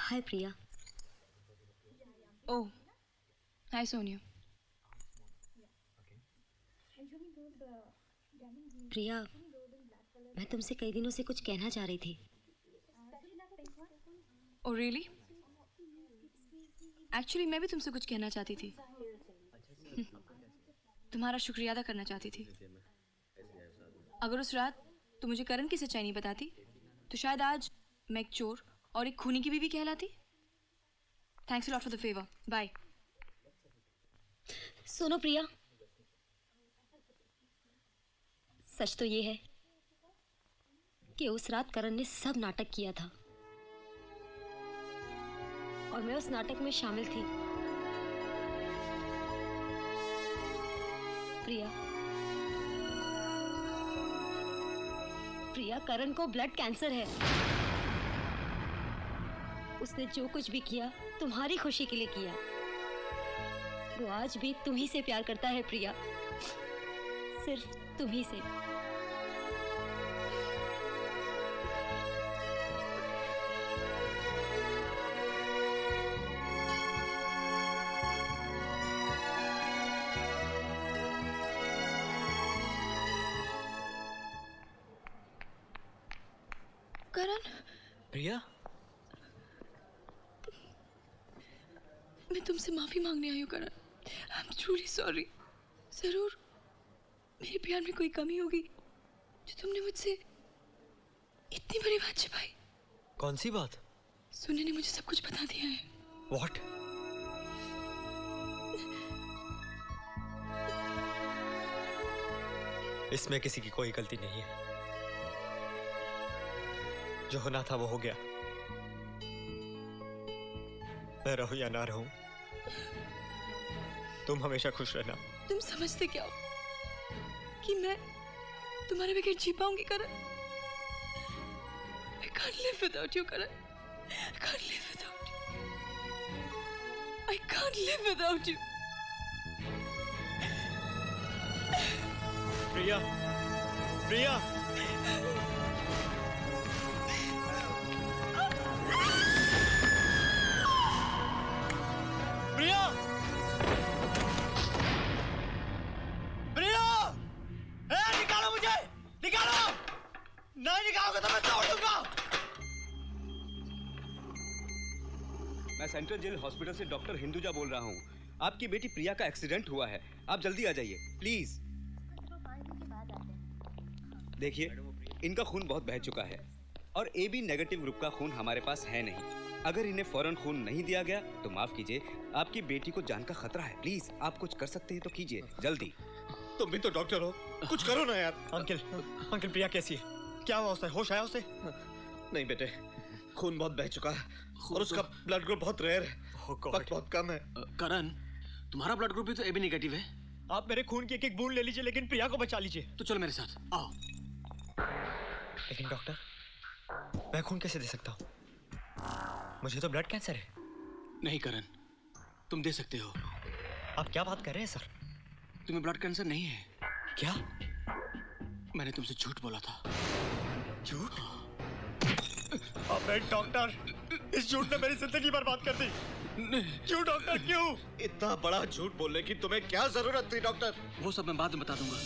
हाय प्रिया। ओह, हाय सोनिया। प्रिया, मैं तुमसे कई दिनों से कुछ कहना चाह रही थी। Oh really? एक्चुअली मैं भी तुमसे कुछ कहना चाहती थी। तुम्हारा शुक्रिया अदा करना चाहती थी। अगर उस रात तुम मुझे करण की सच्चाई नहीं बताती तो शायद आज मैं एक चोर और एक खूनी की बीवी कहलाती। Thanks a lot for the favour. Bye. सुनो प्रिया, सच तो ये है कि उस रात करण ने सब नाटक किया था और मैं उस नाटक में शामिल थी। प्रिया, प्रिया, करण को ब्लड कैंसर है। उसने जो कुछ भी किया तुम्हारी खुशी के लिए किया। वो आज भी तुम्ही से प्यार करता है प्रिया, सिर्फ तुम्ही से। करण, प्रिया, मैं तुमसे माफी मांगने आई हूँ Karan. I am truly sorry. जरूर मेरे प्यार में कोई कमी होगी जो तुमने मुझसे इतनी बड़ी बात छिपाई। कौन सी बात? सोने ने मुझे सब कुछ बता दिया है। What? इसमें किसी की कोई गलती नहीं है। जो होना था वो हो गया। मैं रहूं या ना रहूं, तुम हमेशा खुश रहना। तुम समझते क्या हो कि मैं तुम्हारे बगैर जी पाऊंगी करण? I can't live without you, Karan. I can't live without you. I can't live without you. प्रिया, प्रिया, प्रिया, प्रिया, निकालो मुझे, निकालो। नहीं निकालोगे तो मैं तोड़ दूंगा। मैं सेंट्रल जेल हॉस्पिटल से डॉक्टर हिंदुजा बोल रहा हूँ। आपकी बेटी प्रिया का एक्सीडेंट हुआ है, आप जल्दी आ जाइए प्लीज। देखिए, इनका खून बहुत बह चुका है और AB नेगेटिव ग्रुप का खून हमारे पास है नहीं। अगर इन्हें फौरन खून नहीं दिया गया तो माफ कीजिए, आपकी बेटी को जान का खतरा है। प्लीज आप कुछ कर सकते हैं तो कीजिए जल्दी। तुम भी तो डॉक्टर हो, कुछ करो ना यार। अंकल प्रिया कैसी है? क्या हुआ उसे? होश आया उसे? नहीं बेटे, खून बहुत बह चुका है और उसका ब्लड ग्रुप बहुत रेयर है, वक्त बहुत कम है। करण, तुम्हारा ब्लड ग्रुप भी तो AB नेगेटिव है। आप मेरे खून की एक एक बूंद ले लीजिए लेकिन प्रिया को बचा लीजिए। तो चलो मेरे साथ आओ। लेकिन डॉक्टर, मैं खून कैसे दे सकता हूँ? मुझे तो ब्लड कैंसर है। नहीं करण, तुम दे सकते हो। आप क्या बात कर रहे हैं सर? तुम्हें ब्लड कैंसर नहीं है। क्या? मैंने तुमसे झूठ बोला था। झूठ? अबे डॉक्टर, इस झूठ ने मेरी जिंदगी बर्बाद कर दी। क्यों डॉक्टर, क्यों? इतना बड़ा झूठ बोलने की तुम्हें क्या जरूरत थी डॉक्टर? वो सब मैं बाद में बता दूंगा।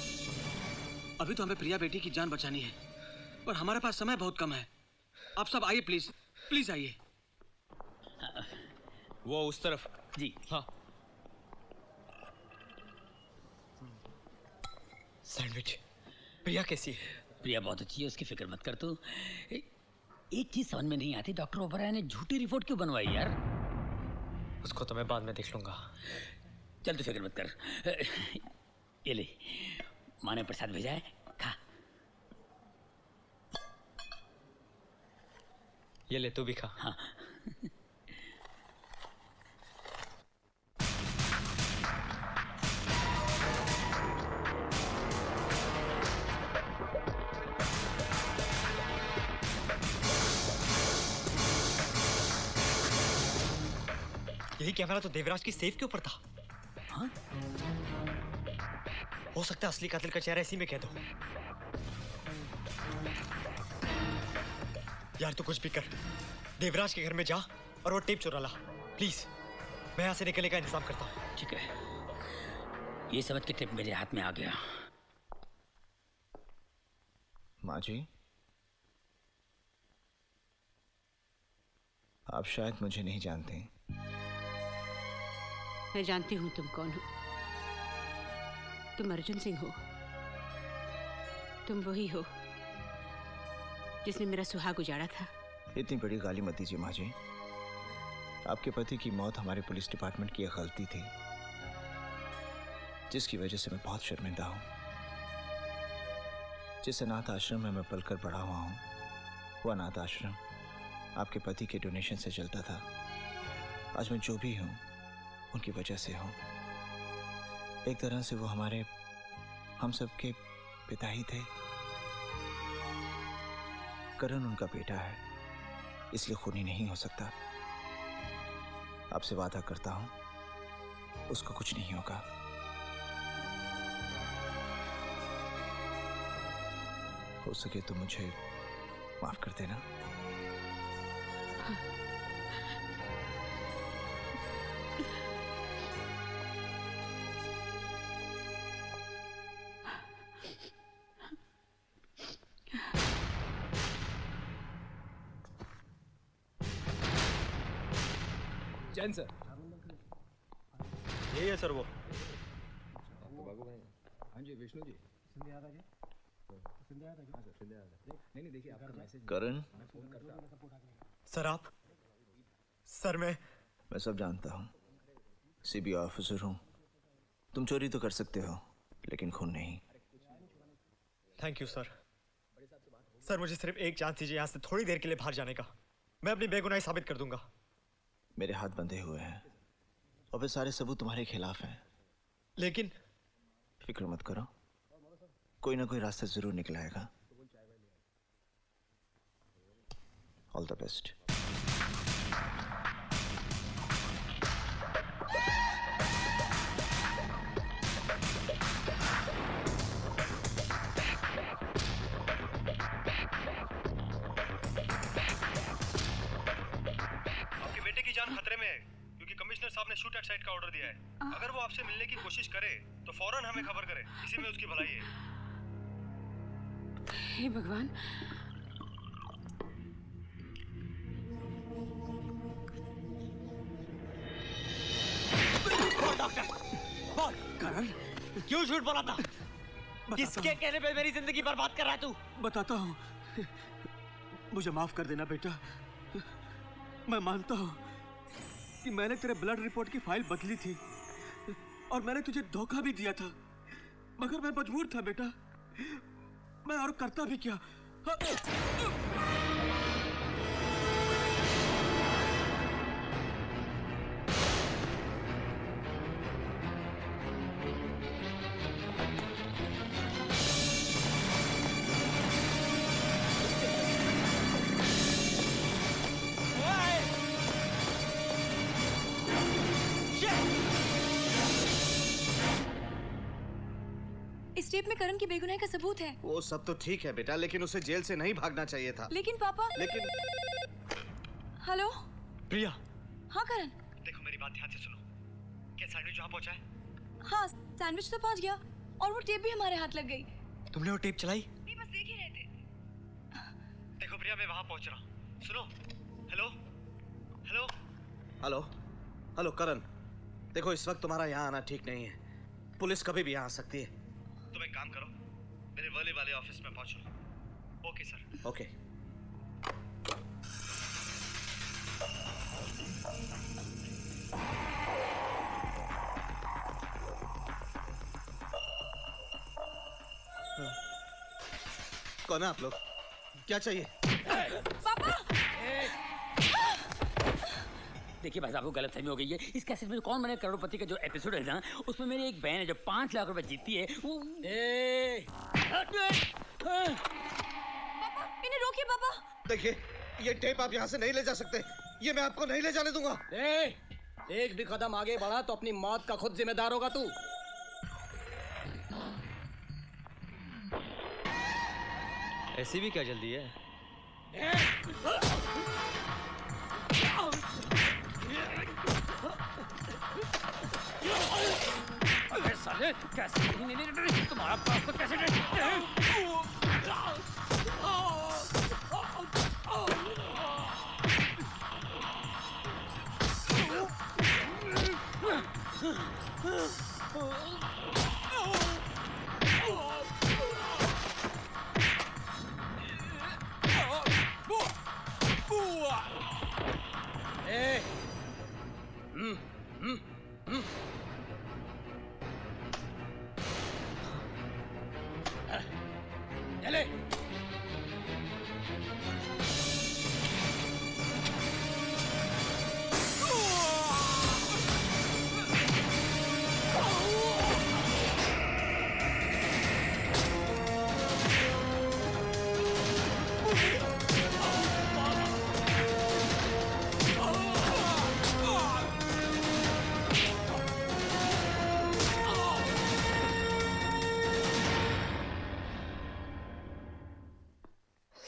अभी तो हमें प्रिया बेटी की जान बचानी है और हमारे पास समय बहुत कम है। आप सब आइए प्लीज, प्लीज आइए। वो उस तरफ। जी हाँ। सैंडविच, प्रिया कैसी है? प्रिया बहुत अच्छी है, उसकी फिक्र मत कर तू। एक चीज समझ में नहीं आती, डॉक्टर ओबराय ने झूठी रिपोर्ट क्यों बनवाई यार? उसको तो मैं बाद में देख लूंगा। चल तू फिक्र मत कर। ये ले, माँ ने प्रसाद भेजा है, खा। ये ले, तू भी खा। हाँ। यही कैमरा तो देवराज की सेफ के ऊपर था। हाँ? हो सकता है असली कातिल का चेहरा इसी में कह दो। यार तू कुछ भी कर, देवराज के घर में जा और वो टेप चुरा ला। प्लीज मैं यहाँ से निकलने का इंतजाम करता हूँ। ठीक है, ये समझ के टेप मेरे हाथ में आ गया। माँ जी, आप शायद मुझे नहीं जानते। मैं जानती हूँ तुम कौन हो। तुम अर्जुन सिंह हो। तुम वही हो जिसने मेरा सुहाग उजाड़ा था। इतनी बड़ी गाली मत दीजिए माँ जी। आपके पति की मौत हमारे पुलिस डिपार्टमेंट की एक गलती थी, जिसकी वजह से मैं बहुत शर्मिंदा हूँ। जिस अनाथ आश्रम में मैं पलकर बड़ा हुआ हूँ, वो अनाथ आश्रम आपके पति के डोनेशन से चलता था। आज मैं जो भी हूँ उनकी वजह से हूँ। एक तरह से वो हम सबके पिता ही थे। करण उनका बेटा है, इसलिए खूनी नहीं हो सकता। आपसे वादा करता हूँ उसको कुछ नहीं होगा। हो सके तो मुझे माफ कर देना। जैन सर, यही है सर वो। हाँ जी विष्णु जी। नहीं देखिए आपका मैसेज। करण, सर आप, सर मैं सब जानता हूँ। सीबीआई ऑफिसर हूँ। तुम चोरी तो कर सकते हो लेकिन खून नहीं। Thank you sir. सर मुझे सिर्फ एक चांस दीजिए यहाँ से थोड़ी देर के लिए बाहर जाने का। मैं अपनी बेगुनाही साबित कर दूंगा। मेरे हाथ बंधे हुए हैं और वे सारे सबूत तुम्हारे खिलाफ हैं। लेकिन फिक्र मत करो, कोई ना कोई रास्ता जरूर निकल आएगा। All the best. आपके बेटे की जान खतरे में है क्योंकि कमिश्नर साहब ने शूट एट साइट का ऑर्डर दिया है। अगर वो आपसे मिलने की कोशिश करे तो फौरन हमें खबर करे। इसी में उसकी भलाई है। हे भगवान। करण, क्यों झूठ बोला था? किसके कहने पे मेरी जिंदगी बर्बाद कर रहा है तू? बताता हूँ। मुझे माफ कर देना बेटा। मैं मानता हूँ कि मैंने तेरे ब्लड रिपोर्ट की फाइल बदली थी और मैंने तुझे धोखा भी दिया था, मगर मैं मजबूर था बेटा। मैं और करता भी क्या। इस टेप में करण की बेगुनाही का सबूत है। वो सब तो ठीक है बेटा, लेकिन उसे जेल से नहीं भागना चाहिए था। लेकिन पापा। हेलो प्रिया। हाँ करण। देखो मेरी बात ध्यान से सुनो। क्या सैंडविच वहाँ पहुँचा है? हाँ सैंडविच तो पहुंच गया और वो टेप भी हमारे हाथ लग गई। तुमने वो टेप चलाई? नहीं बस देख ही रहे थे। देखो प्रिया मैं वहाँ पहुँच रहा हूँ। सुनो। हेलो हेलो हेलो हेलो करण, देखो इस वक्त तुम्हारा यहाँ आना ठीक नहीं है। पुलिस कभी भी यहाँ आ सकती है। तुम एक काम करो, मेरे वाले ऑफिस में पहुंचो। Okay sir. ओके। कौन है आप लोग? क्या चाहिए? देखिए भाई साहब को गलतफहमी हो गई है। इस कैसेट में कौन बने करोड़पति का जो एपिसोड है ना, उसमें मेरी एक बहन है जो 5 लाख रुपए जीतती है। पापा इन्हें रोकिए पापा। देखिए ये टेप आप यहाँ से नहीं ले जा सकते। ये मैं आपको नहीं ले जाने दूंगा। एक भी कदम आगे बढ़ा तो अपनी मौत का खुद जिम्मेदार होगा तू। ऐसी भी क्या जल्दी है? अबे साले कैसे नहीं तुम्हारा बाप को कैसे चले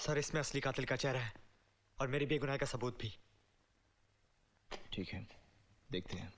सर, इसमें असली कातिल का चेहरा है और मेरी बेगुनाही का सबूत भी। ठीक है, देखते हैं।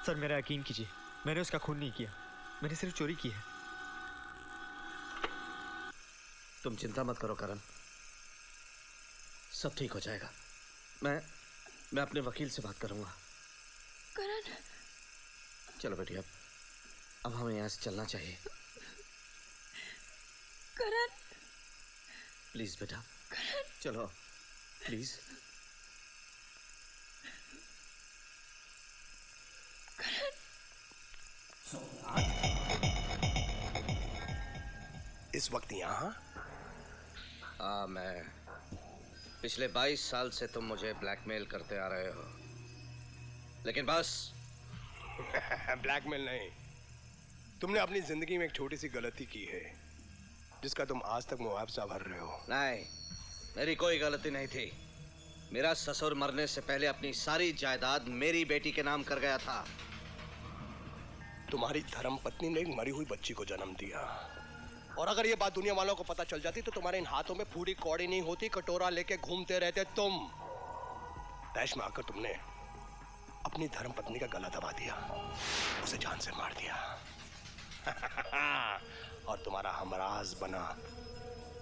सर, मेरा यकीन कीजिए, मैंने उसका खून नहीं किया, मैंने सिर्फ चोरी की है। तुम चिंता मत करो करण, सब ठीक हो जाएगा। मैं अपने वकील से बात करूंगा। करण, चलो बेटी, अब हमें यहाँ से चलना चाहिए। करण, प्लीज बेटा, करण, चलो प्लीज। इस वक्त यहाँ? मैं पिछले 22 साल से तुम मुझे ब्लैकमेल करते आ रहे हो, लेकिन बस ब्लैकमेल नहीं, तुमने अपनी जिंदगी में एक छोटी सी गलती की है जिसका तुम आज तक मुआवजा भर रहे हो। नहीं, मेरी कोई गलती नहीं थी। मेरा ससुर मरने से पहले अपनी सारी जायदाद मेरी बेटी के नाम कर गया था। तुम्हारी धर्मपत्नी ने एक मरी हुई बच्ची को जन्म दिया, और अगर ये बात दुनिया वालों को पता चल जाती तो तुम्हारे इन हाथों में पूरी कौड़ी नहीं होती, कटोरा लेके घूमते रहते तुम। तैश में आकर तुमने अपनी धर्मपत्नी का गला दबा दिया, उसे जान से मार दिया। और तुम्हारा हमराज बना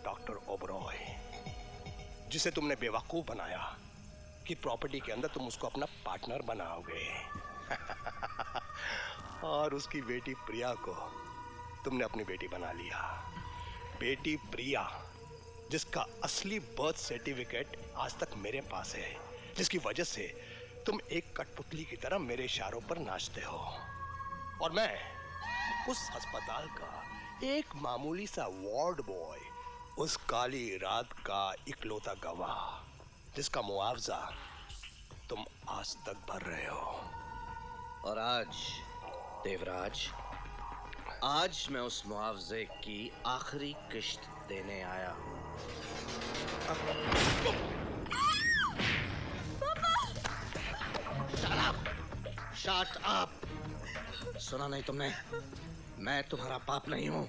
डॉक्टर ओबरॉय, जिसे तुमने बेवकूफ बनाया कि प्रॉपर्टी के अंदर तुम उसको अपना पार्टनर बनाओगे। और उसकी बेटी प्रिया को तुमने अपनी बेटी बना लिया। बेटी प्रिया, जिसका असली बर्थ सर्टिफिकेट आज तक मेरे पास है, जिसकी वजह से तुम एक कठपुतली की तरह मेरे इशारों पर नाचते हो, और मैं उस अस्पताल का एक मामूली सा वार्ड बॉय, उस काली रात का इकलौता गवाह, जिसका मुआवजा तुम आज तक भर रहे हो। और आज देवराज, आज मैं उस मुआवजे की आखिरी किश्त देने आया हूँ। Shut up! सुना नहीं तुमने? मैं तुम्हारा बाप नहीं हूँ।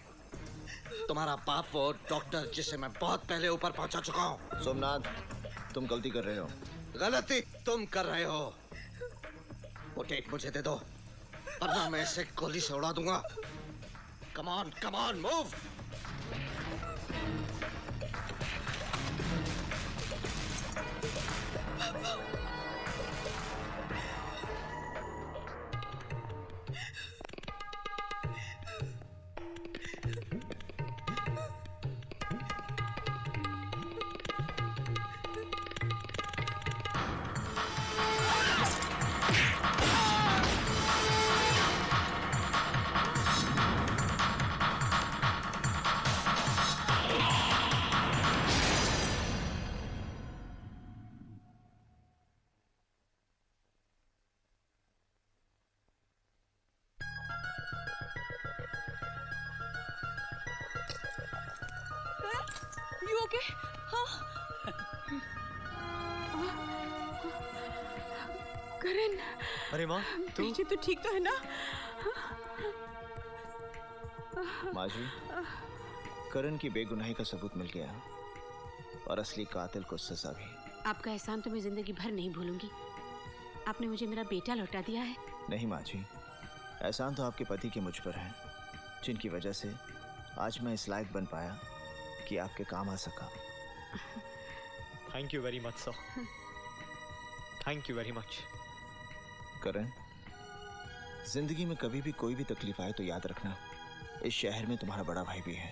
तुम्हारा बाप वो डॉक्टर जिसे मैं बहुत पहले ऊपर पहुंचा चुका हूँ। सोमनाथ, तुम गलती कर रहे हो। गलती तुम कर रहे हो। वो टेप मुझे दे दो, वरना मैं इसे गोली से उड़ा दूंगा। Come on, move! You okay? हाँ करण, अरे माँ तू पीछे तो ठीक तो है ना? माँ जी, करण की बेगुनाही का सबूत मिल गया और असली कातिल को सजा भी। आपका एहसान तो मैं जिंदगी भर नहीं भूलूंगी। आपने मुझे मेरा बेटा लौटा दिया है। नहीं माँ जी, एहसान तो आपके पति के मुझ पर है, जिनकी वजह से आज मैं इस लायक बन पाया कि आपके काम आ सका। Thank you very much sir, thank you very much. Karan, जिंदगी में कभी भी कोई भी तकलीफ आए तो याद रखना, इस शहर में तुम्हारा बड़ा भाई भी है।